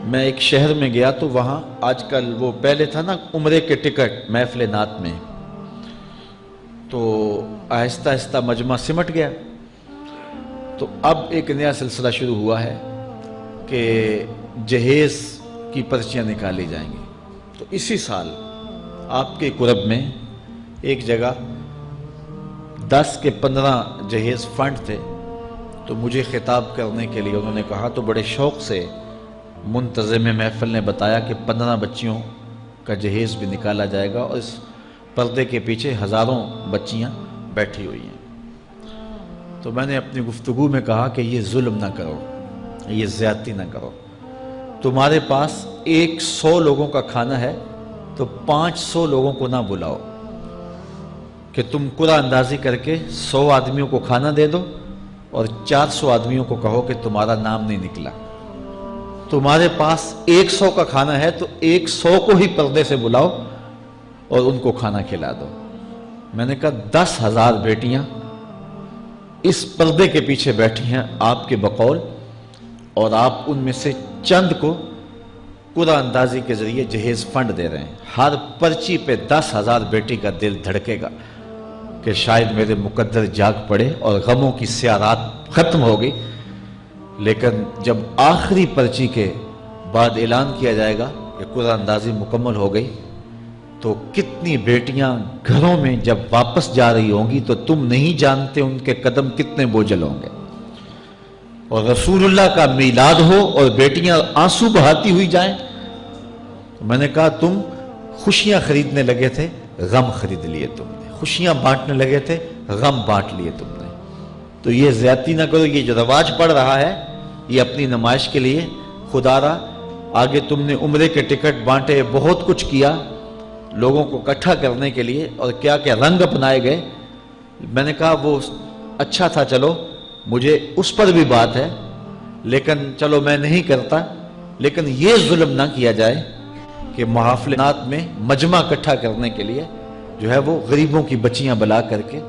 میں ایک شہر میں گیا تو وہاں آج کل وہ پہلے تھا نا عمرے کے ٹکٹ محفل نعت میں، تو آہستہ آہستہ مجمع سمٹ گیا. تو اب ایک نیا سلسلہ شروع ہوا ہے کہ جہیز کی پرچیاں نکالی جائیں گی. تو اسی سال آپ کے قرب میں ایک جگہ 10 کے 15 جہیز فنڈ تھے. تو مجھے خطاب کرنے کے لیے انہوں نے کہا، تو بڑے شوق سے منتظم محفل نے بتایا کہ 15 بچیوں کا جہیز بھی نکالا جائے گا، اور اس پردے کے پیچھے ہزاروں بچیاں بیٹھی ہوئی ہیں. تو میں نے اپنی گفتگو میں کہا کہ یہ ظلم نہ کرو، یہ زیادتی نہ کرو. تمہارے پاس 100 لوگوں کا کھانا ہے تو 500 لوگوں کو نہ بلاؤ کہ تم قرعہ اندازی کر کے 100 آدمیوں کو کھانا دے دو اور 400 آدمیوں کو کہو کہ تمہارا نام نہیں نکلا. تمہارے پاس 100 کا کھانا ہے تو 100 کو ہی پردے سے بلاؤ اور ان کو کھانا کھلا دو. میں نے کہا 10,000 بیٹیاں اس پردے کے پیچھے بیٹھی ہیں آپ کے بقول، اور آپ ان میں سے چند کو قرعہ اندازی کے ذریعے جہیز فنڈ دے رہے ہیں. ہر پرچی پہ 10,000 بیٹی کا دل دھڑکے گا کہ شاید میرے مقدر جاگ پڑے اور غموں کی سیاہ رات ختم ہو گئی. لیکن جب آخری پرچی کے بعد اعلان کیا جائے گا کہ قرعہ اندازی مکمل ہو گئی، تو کتنی بیٹیاں گھروں میں جب واپس جا رہی ہوں گی تو تم نہیں جانتے ان کے قدم کتنے بوجھل ہوں گے. اور رسول اللہ کا میلاد ہو اور بیٹیاں آنسو بہاتی ہوئی جائیں. میں نے کہا تم خوشیاں خریدنے لگے تھے، غم خرید لیے تم نے. خوشیاں بانٹنے لگے تھے، غم بانٹ لیے تم نے. تو یہ زیادتی نہ کرو. یہ جو رواج پڑ رہا ہے یہ اپنی نمائش کے لیے. خدا را آگے تم نے عمرے کے ٹکٹ بانٹے، بہت کچھ کیا لوگوں کو اکٹھا کرنے کے لیے، اور کیا کیا رنگ اپنائے گئے. میں نے کہا وہ اچھا تھا، چلو مجھے اس پر بھی بات ہے، لیکن چلو میں نہیں کرتا. لیکن یہ ظلم نہ کیا جائے کہ محافلات میں مجمع اکٹھا کرنے کے لیے جو ہے وہ غریبوں کی بچیاں بلا کر کے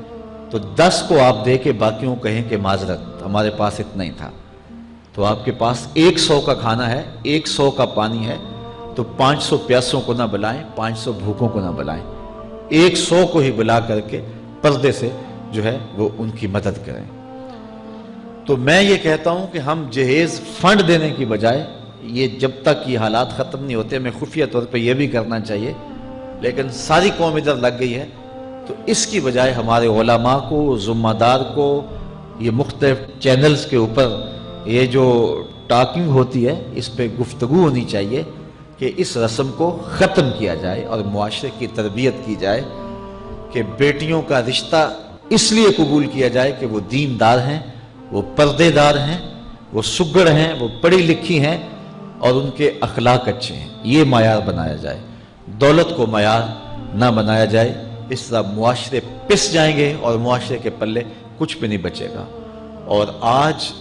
تو 10 کو آپ دے کے باقیوں کو کہیں کہ معذرت ہمارے پاس اتنا ہی تھا. تو آپ کے پاس 100 کا کھانا ہے، 100 کا پانی ہے، تو 500 پیاسوں کو نہ بلائیں، 500 بھوکوں کو نہ بلائیں. 100 کو ہی بلا کر کے پردے سے جو ہے وہ ان کی مدد کریں. تو میں یہ کہتا ہوں کہ ہم جہیز فنڈ دینے کی بجائے، یہ جب تک یہ حالات ختم نہیں ہوتے، ہمیں خفیہ طور پہ یہ بھی کرنا چاہیے. لیکن ساری قوم ادھر لگ گئی ہے، تو اس کی بجائے ہمارے علماء کو، ذمہ دار کو، یہ مختلف چینلز کے اوپر یہ جو ٹاکنگ ہوتی ہے اس پہ گفتگو ہونی چاہیے کہ اس رسم کو ختم کیا جائے اور معاشرے کی تربیت کی جائے کہ بیٹیوں کا رشتہ اس لیے قبول کیا جائے کہ وہ دیندار ہیں، وہ پردے دار ہیں، وہ سگڑ ہیں، وہ پڑھی لکھی ہیں اور ان کے اخلاق اچھے ہیں. یہ معیار بنایا جائے، دولت کو معیار نہ بنایا جائے. اس طرح معاشرے پس جائیں گے اور معاشرے کے پلے کچھ بھی نہیں بچے گا. اور آج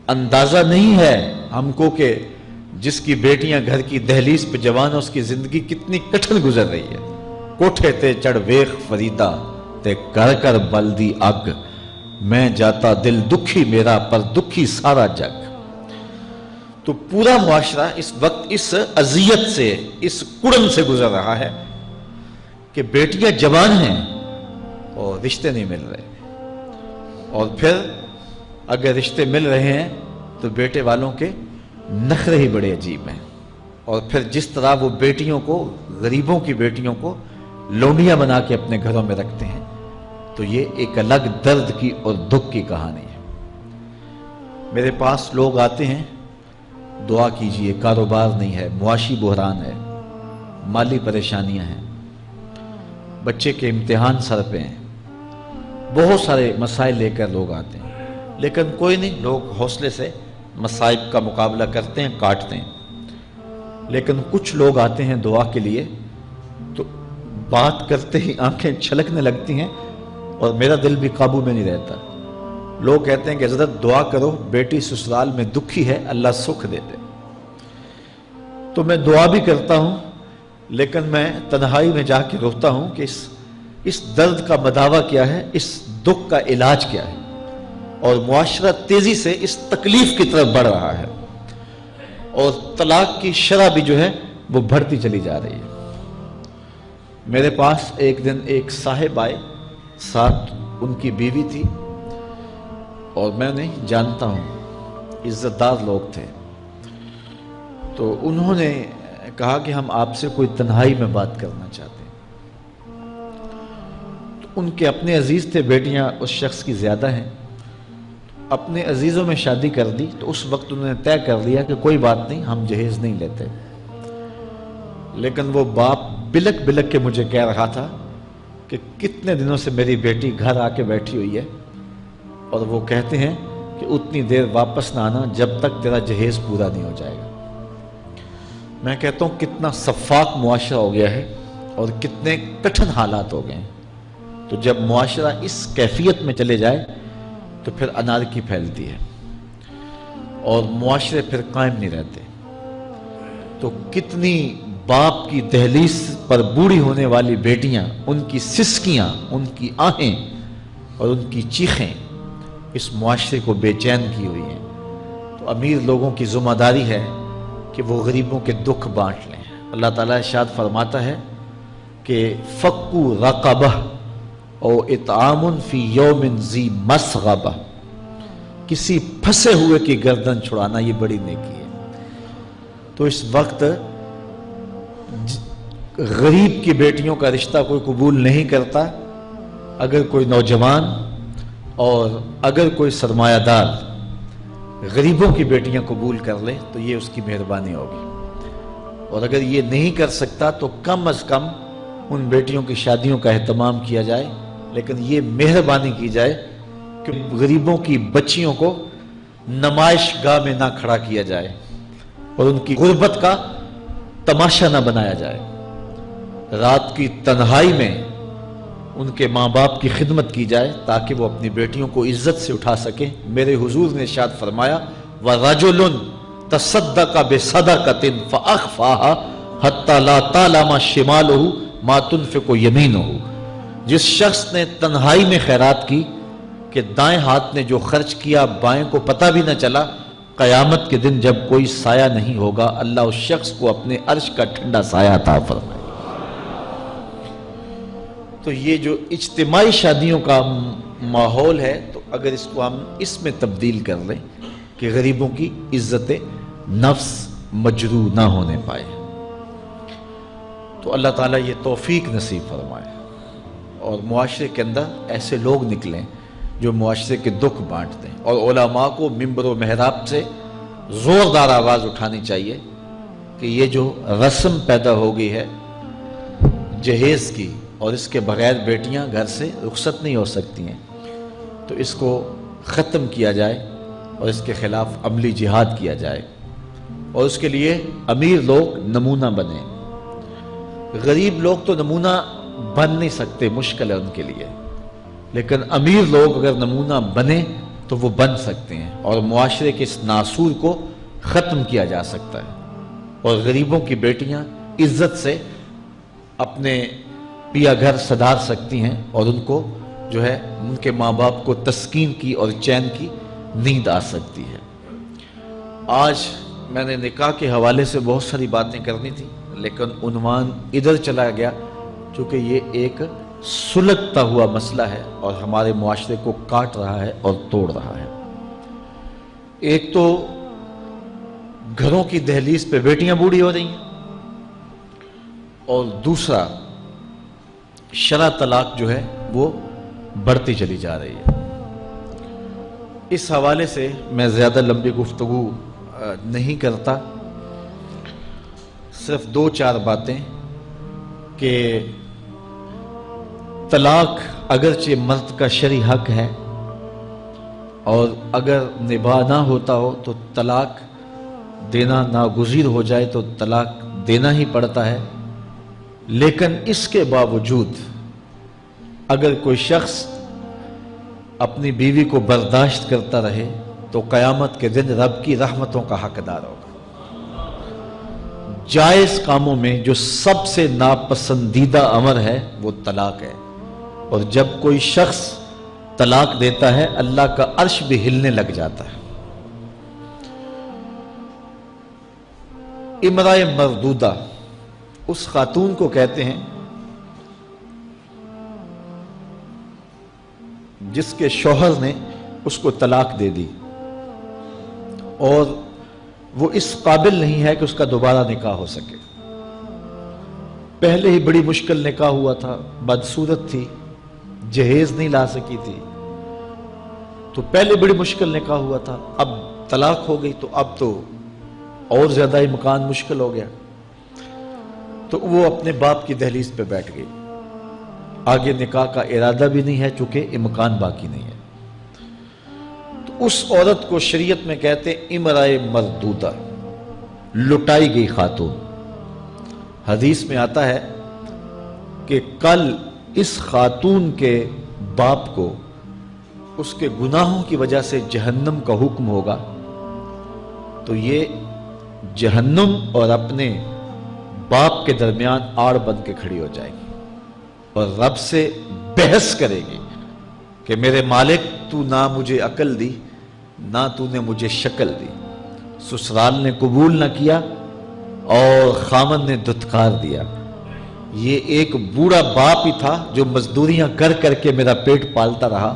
اندازہ نہیں ہے ہم کو کہ جس کی بیٹیاں گھر کی دہلیز پہ جوان ہے اس کی زندگی کتنی کٹھن گزر رہی ہے. کوٹھے تے چڑھ ویخ فریدا تے کر کر بلدی اگ، میں جاتا دل دکھی میرا پر دکھی سارا جگ. تو پورا معاشرہ اس وقت اس اذیت سے، اس کڑن سے گزر رہا ہے کہ بیٹیاں جوان ہیں اور رشتے نہیں مل رہے. اور پھر اگر رشتے مل رہے ہیں تو بیٹے والوں کے نخرے ہی بڑے عجیب ہیں. اور پھر جس طرح وہ بیٹیوں کو، غریبوں کی بیٹیوں کو لونڈیاں بنا کے اپنے گھروں میں رکھتے ہیں، تو یہ ایک الگ درد کی اور دکھ کی کہانی ہے. میرے پاس لوگ آتے ہیں، دعا کیجئے، کاروبار نہیں ہے، معاشی بحران ہے، مالی پریشانیاں ہیں، بچے کے امتحان سر پہ ہیں، بہت سارے مسائل لے کر لوگ آتے ہیں. لیکن کوئی نہیں، لوگ حوصلے سے مصائب کا مقابلہ کرتے ہیں، کاٹتے ہیں. لیکن کچھ لوگ آتے ہیں دعا کے لیے تو بات کرتے ہی آنکھیں چھلکنے لگتی ہیں اور میرا دل بھی قابو میں نہیں رہتا. لوگ کہتے ہیں کہ حضرت دعا کرو، بیٹی سسرال میں دکھی ہے، اللہ سکھ دے دے. تو میں دعا بھی کرتا ہوں، لیکن میں تنہائی میں جا کے روتا ہوں کہ اس درد کا مداوع کیا ہے، اس دکھ کا علاج کیا ہے. اور معاشرہ تیزی سے اس تکلیف کی طرف بڑھ رہا ہے. اور طلاق کی شرح بھی جو ہے وہ بڑھتی چلی جا رہی ہے۔ میرے پاس ایک دن ایک صاحب آئے، ساتھ ان کی بیوی تھی، اور میں انہیں جانتا ہوں، عزت دار لوگ تھے۔ تو انہوں نے کہا کہ ہم آپ سے کوئی تنہائی میں بات کرنا چاہتے ہیں۔ تو ان کے اپنے عزیز تھے، بیٹیاں اس شخص کی زیادہ ہیں، اپنے عزیزوں میں شادی کر دی۔ تو اس وقت انہوں نے طے کر لیا کہ کوئی بات نہیں، ہم جہیز نہیں لیتے۔ لیکن وہ باپ بلک بلک کے مجھے کہہ رہا تھا کہ کتنے دنوں سے میری بیٹی گھر آ کے بیٹھی ہوئی ہے، اور وہ کہتے ہیں کہ اتنی دیر واپس نہ آنا جب تک تیرا جہیز پورا نہیں ہو جائے گا۔ میں کہتا ہوں کتنا صفاق معاشرہ ہو گیا ہے اور کتنے کٹھن حالات ہو گئے ہیں۔ تو جب معاشرہ اس کیفیت میں چلے جائے تو پھر انارکی پھیلتی ہے اور معاشرے پھر قائم نہیں رہتے۔ تو کتنی باپ کی دہلیز پر بوڑھی ہونے والی بیٹیاں، ان کی سسکیاں، ان کی آہیں اور ان کی چیخیں اس معاشرے کو بے چین کی ہوئی ہیں۔ تو امیر لوگوں کی ذمہ داری ہے کہ وہ غریبوں کے دکھ بانٹ لیں۔ اللہ تعالیٰ ارشاد فرماتا ہے کہ فکو رقبہ او اطعام فی یوم ذی مسغبہ، کسی پھنسے ہوئے کی گردن چھڑانا یہ بڑی نیکی ہے۔ تو اس وقت غریب کی بیٹیوں کا رشتہ کوئی قبول نہیں کرتا۔ اگر کوئی نوجوان اور اگر کوئی سرمایہ دار غریبوں کی بیٹیاں قبول کر لے تو یہ اس کی مہربانی ہوگی، اور اگر یہ نہیں کر سکتا تو کم از کم ان بیٹیوں کی شادیوں کا اہتمام کیا جائے، لیکن یہ مہربانی کی جائے کہ غریبوں کی بچیوں کو نمائش گاہ میں نہ کھڑا کیا جائے اور ان کی غربت کا تماشا نہ بنایا جائے۔ رات کی تنہائی میں ان کے ماں باپ کی خدمت کی جائے تاکہ وہ اپنی بیٹیوں کو عزت سے اٹھا سکیں۔ میرے حضور نے ارشاد فرمایا وَرَجُلٌ تَصَدَّقَ بِصَدَقَةٍ فَأَخْفَاهَا حَتَّى لَا تَعْلَمَ شِمَالُهُ مَا تُنْفِقُ يَمِينُهُ، جس شخص نے تنہائی میں خیرات کی کہ دائیں ہاتھ نے جو خرچ کیا بائیں کو پتہ بھی نہ چلا، قیامت کے دن جب کوئی سایہ نہیں ہوگا اللہ اس شخص کو اپنے عرش کا ٹھنڈا سایہ عطا فرمائے۔ تو یہ جو اجتماعی شادیوں کا ماحول ہے، تو اگر اس کو ہم اس میں تبدیل کر لیں کہ غریبوں کی عزت نفس مجروح نہ ہونے پائے، تو اللہ تعالیٰ یہ توفیق نصیب فرمائے اور معاشرے کے اندر ایسے لوگ نکلیں جو معاشرے کے دکھ بانٹتے ہیں۔ اور علماء کو منبر و محراب سے زوردار آواز اٹھانی چاہیے کہ یہ جو رسم پیدا ہو گئی ہے جہیز کی، اور اس کے بغیر بیٹیاں گھر سے رخصت نہیں ہو سکتی ہیں، تو اس کو ختم کیا جائے اور اس کے خلاف عملی جہاد کیا جائے، اور اس کے لیے امیر لوگ نمونہ بنیں۔ غریب لوگ تو نمونہ بن نہیں سکتے، مشکل ہے ان کے لیے، لیکن امیر لوگ اگر نمونہ بنیں تو وہ بن سکتے ہیں اور معاشرے کے اس ناسور کو ختم کیا جا سکتا ہے، اور غریبوں کی بیٹیاں عزت سے اپنے پیا گھر سدھار سکتی ہیں، اور ان کو جو ہے ان کے ماں باپ کو تسکین کی اور چین کی نیند آ سکتی ہے۔ آج میں نے نکاح کے حوالے سے بہت ساری باتیں کرنی تھی، لیکن عنوان ادھر چلا گیا چونکہ یہ ایک سلگتا ہوا مسئلہ ہے اور ہمارے معاشرے کو کاٹ رہا ہے اور توڑ رہا ہے۔ ایک تو گھروں کی دہلیز پہ بیٹیاں بوڑھی ہو رہی ہیں، اور دوسرا شرع طلاق جو ہے وہ بڑھتی چلی جا رہی ہے۔ اس حوالے سے میں زیادہ لمبی گفتگو نہیں کرتا، صرف دو چار باتیں کہ طلاق اگرچہ مرد کا شرعی حق ہے، اور اگر نباہ نہ ہوتا ہو تو طلاق دینا ناگزیر ہو جائے تو طلاق دینا ہی پڑتا ہے، لیکن اس کے باوجود اگر کوئی شخص اپنی بیوی کو برداشت کرتا رہے تو قیامت کے دن رب کی رحمتوں کا حقدار ہوگا۔ جائز کاموں میں جو سب سے ناپسندیدہ امر ہے وہ طلاق ہے، اور جب کوئی شخص طلاق دیتا ہے اللہ کا عرش بھی ہلنے لگ جاتا ہے۔ امرأہ مردودہ اس خاتون کو کہتے ہیں جس کے شوہر نے اس کو طلاق دے دی اور وہ اس قابل نہیں ہے کہ اس کا دوبارہ نکاح ہو سکے. پہلے ہی بڑی مشکل نکاح ہوا تھا، بدصورت تھی، جہیز نہیں لا سکی تھی، تو پہلے بڑی مشکل نکاح ہوا تھا، اب طلاق ہو گئی تو اب تو اور زیادہ ہی مکان مشکل ہو گیا. تو وہ اپنے باپ کی دہلیز پہ بیٹھ گئی. آگے نکاح کا ارادہ بھی نہیں ہے چونکہ امکان باقی نہیں ہے. تو اس عورت کو شریعت میں کہتے امرأہ مردودہ، لٹائی گئی خاتون. حدیث میں آتا ہے کہ کل اس خاتون کے باپ کو اس کے گناہوں کی وجہ سے جہنم کا حکم ہوگا تو یہ جہنم اور اپنے باپ کے درمیان آڑ بن کے کھڑی ہو جائے گی اور رب سے بحث کرے گی کہ میرے مالک تو نہ مجھے عقل دی نہ تو نے مجھے شکل دی. سسرال نے قبول نہ کیا اور خامن نے دھتکار دیا. یہ ایک بوڑھا باپ ہی تھا جو مزدوریاں کر کر کے میرا پیٹ پالتا رہا.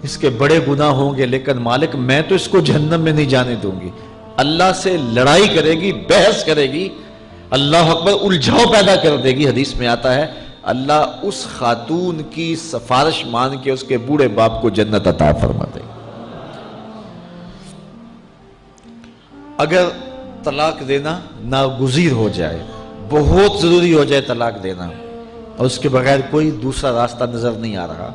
اس کے بڑے گناہ ہوں گے لیکن مالک میں تو اس کو جہنم میں نہیں جانے دوں گی. اللہ سے لڑائی کرے گی، بحث کرے گی، اللہ اکبر، الجھاؤ پیدا کر دے گی. حدیث میں آتا ہے اللہ اس خاتون کی سفارش مان کے اس کے بوڑھے باپ کو جنت عطا فرما دے. اگر طلاق دینا ناگزیر ہو جائے، بہت ضروری ہو جائے طلاق دینا اور اس کے بغیر کوئی دوسرا راستہ نظر نہیں آ رہا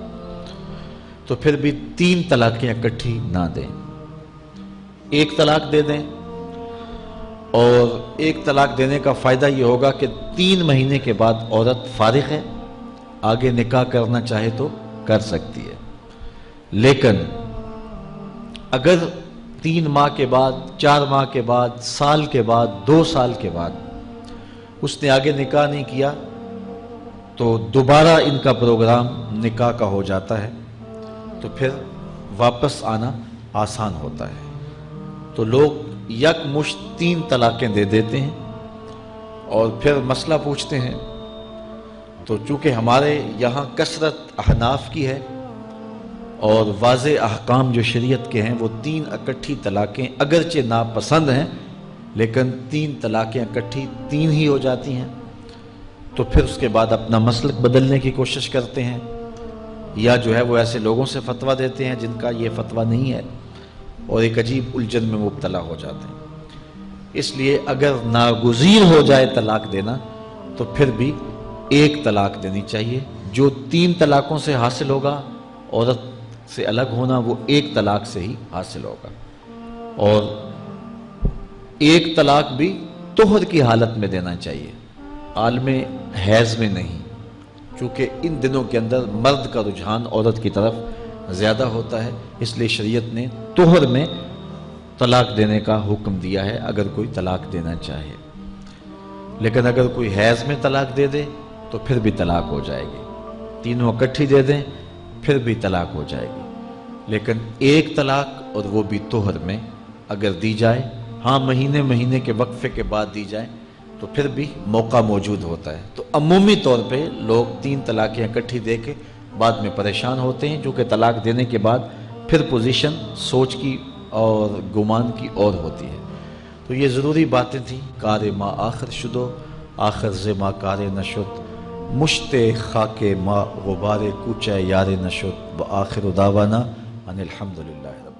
تو پھر بھی 3 طلاقیں اکٹھی نہ دیں. 1 طلاق دے دیں اور 1 طلاق دینے کا فائدہ یہ ہوگا کہ 3 مہینے کے بعد عورت فارغ ہے، آگے نکاح کرنا چاہے تو کر سکتی ہے. لیکن اگر 3 ماہ کے بعد، 4 ماہ کے بعد، سال کے بعد، 2 سال کے بعد اس نے آگے نکاح نہیں کیا تو دوبارہ ان کا پروگرام نکاح کا ہو جاتا ہے تو پھر واپس آنا آسان ہوتا ہے. تو لوگ یک مشت 3 طلاقیں دے دیتے ہیں اور پھر مسئلہ پوچھتے ہیں. تو چونکہ ہمارے یہاں کثرت احناف کی ہے اور واضح احکام جو شریعت کے ہیں وہ 3 اکٹھی طلاقیں اگرچہ ناپسند ہیں لیکن 3 طلاقیں اکٹھی 3 ہی ہو جاتی ہیں. تو پھر اس کے بعد اپنا مسلک بدلنے کی کوشش کرتے ہیں یا جو ہے وہ ایسے لوگوں سے فتویٰ دیتے ہیں جن کا یہ فتویٰ نہیں ہے اور ایک عجیب الجھن میں مبتلا ہو جاتے ہیں. اس لیے اگر ناگزیر ہو جائے طلاق دینا تو پھر بھی 1 طلاق دینی چاہیے. جو 3 طلاقوں سے حاصل ہوگا عورت سے الگ ہونا وہ 1 طلاق سے ہی حاصل ہوگا. اور 1 طلاق بھی طہر کی حالت میں دینا چاہیے، عالم حیض میں نہیں، چونکہ ان دنوں کے اندر مرد کا رجحان عورت کی طرف زیادہ ہوتا ہے. اس لیے شریعت نے طہر میں طلاق دینے کا حکم دیا ہے اگر کوئی طلاق دینا چاہے. لیکن اگر کوئی حیض میں طلاق دے دے تو پھر بھی طلاق ہو جائے گی. 3 اکٹھی دے دیں پھر بھی طلاق ہو جائے گی. لیکن 1 طلاق اور وہ بھی طہر میں اگر دی جائے، ہاں مہینے کے وقفے کے بعد دی جائے تو پھر بھی موقع موجود ہوتا ہے. تو عمومی طور پہ لوگ 3 طلاقیں اکٹھی دے کے بعد میں پریشان ہوتے ہیں کیونکہ طلاق دینے کے بعد پھر پوزیشن سوچ کی اور گمان کی اور ہوتی ہے. تو یہ ضروری باتیں تھیں. کار ما آخر شدو آخر ز ما کار نشد، مشت خاک ما غبار کوچہ یار نشد، و آخر دعوانا ان الحمدللہ رب